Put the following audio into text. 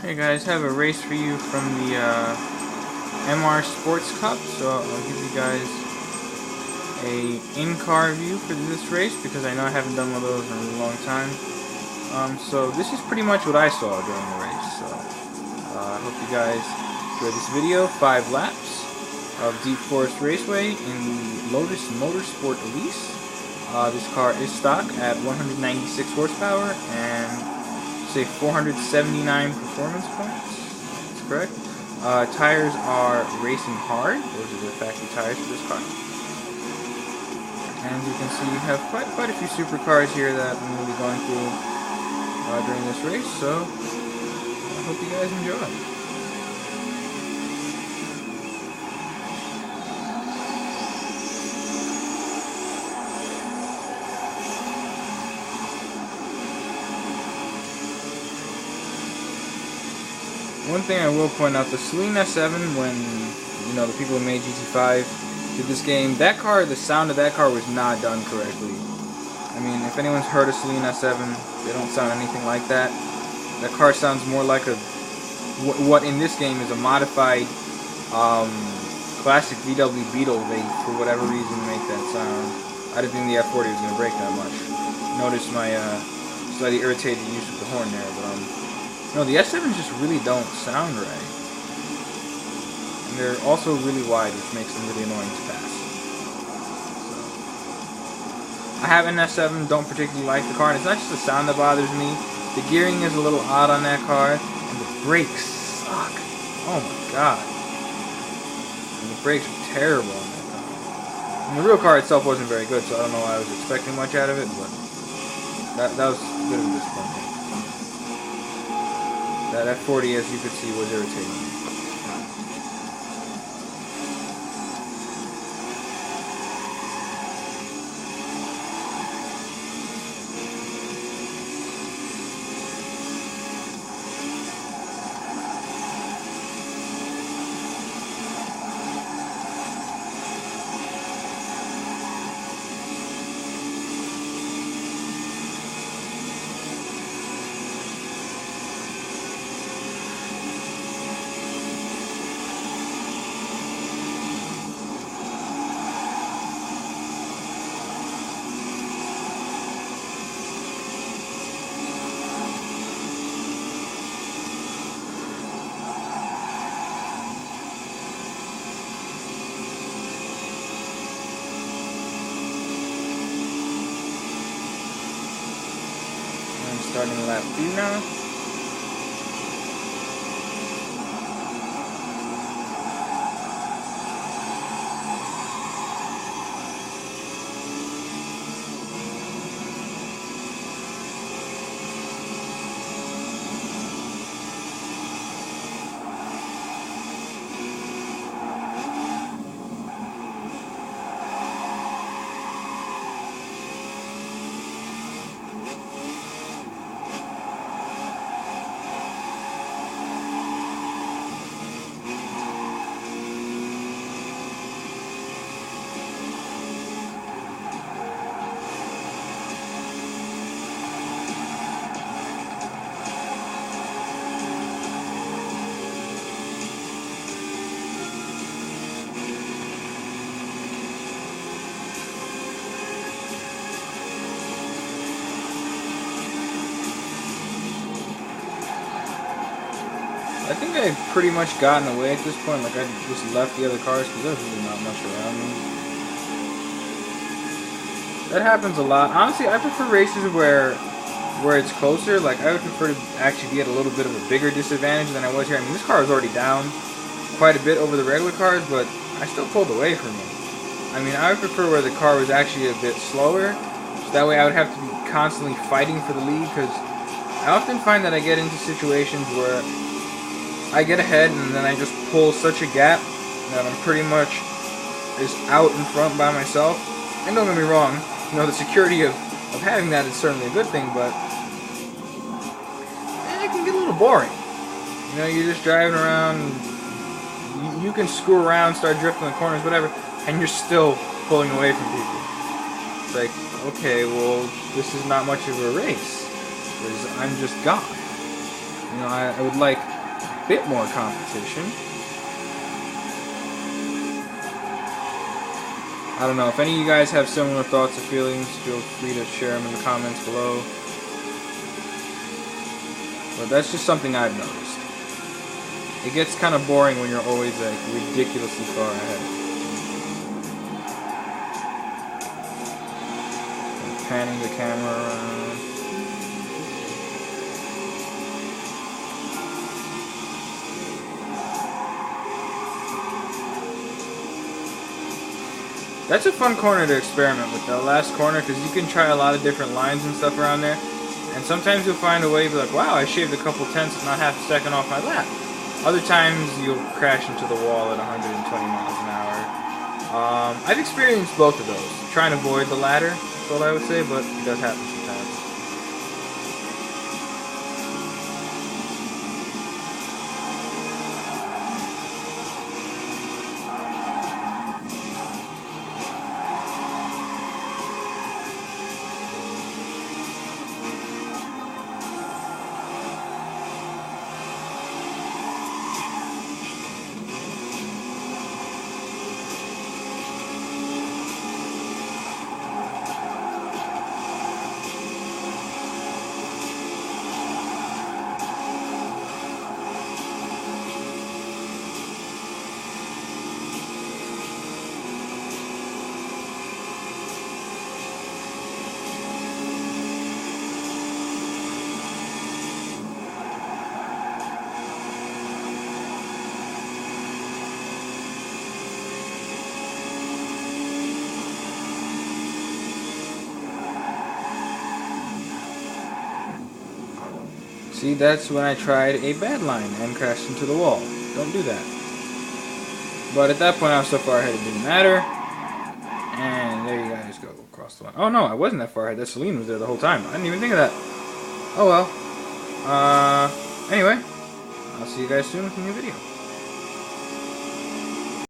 Hey guys, I have a race for you from the MR Sports Cup. So I'll give you guys a in-car view for this race because I know I haven't done one of those in a long time. So this is pretty much what I saw during the race. So I hope you guys enjoy this video. 5 laps of Deep Forest Raceway in the Lotus Motorsport Elise. This car is stock at 196 horsepower and say 479 performance points. That's correct. Tires are racing hard. Those are the factory tires for this car. And you can see you have quite a few supercars here that I'm going to be going through during this race. So I hope you guys enjoy. One thing I will point out, the Selena 7, when, you know, the people who made Gt5 did this game, that car, the sound of that car was not done correctly. I mean, if anyone's heard of Selena 7, they don't sound anything like that. That car sounds more like what in this game is a modified classic VW Beetle. They, for whatever reason, make that sound. I didn't think the F40 was going to break that much. Notice my slightly irritated use of the horn there, but no, the S7s just really don't sound right. And they're also really wide, which makes them really annoying to pass. So, I have an S7, don't particularly like the car, and it's not just the sound that bothers me. The gearing is a little odd on that car, and the brakes suck. Oh my god. And the brakes are terrible on that car. And the real car itself wasn't very good, so I don't know why I was expecting much out of it, but that was a bit of a disappointment. That F40, as you could see, was irritating. Starting lap 2 now. I think I've pretty much gotten away at this point. Like, I just left the other cars because there's really not much around me. That happens a lot. Honestly, I prefer races where it's closer. Like, I would prefer to actually be at a little bit of a bigger disadvantage than I was here. I mean, this car was already down quite a bit over the regular cars, but I still pulled away from it. I mean, I would prefer where the car was actually a bit slower. So that way I would have to be constantly fighting for the lead, because I often find that I get into situations where I get ahead and then I just pull such a gap that I'm pretty much just out in front by myself. And don't get me wrong, you know, the security of having that is certainly a good thing, but it can get a little boring. You know, you're just driving around, you can screw around, start drifting in the corners, whatever, and you're still pulling away from people. It's like, okay, well, this is not much of a race, because I'm just God. You know, I would like bit more competition. I don't know, if any of you guys have similar thoughts or feelings, feel free to share them in the comments below. But that's just something I've noticed. It gets kind of boring when you're always like ridiculously far ahead. And panning the camera around. That's a fun corner to experiment with, that last corner, because you can try a lot of different lines and stuff around there. And sometimes you'll find a way to be like, wow, I shaved a couple tenths and not half a second off my lap. Other times you'll crash into the wall at 120 miles an hour. I've experienced both of those. Try and avoid the latter, that's all I would say, but it does happen sometimes. See, that's when I tried a bad line and crashed into the wall. Don't do that. But at that point, I was so far ahead it didn't matter. And there you guys go, across the line. Oh no, I wasn't that far ahead. That Celine was there the whole time. I didn't even think of that. Oh well. Anyway, I'll see you guys soon with a new video.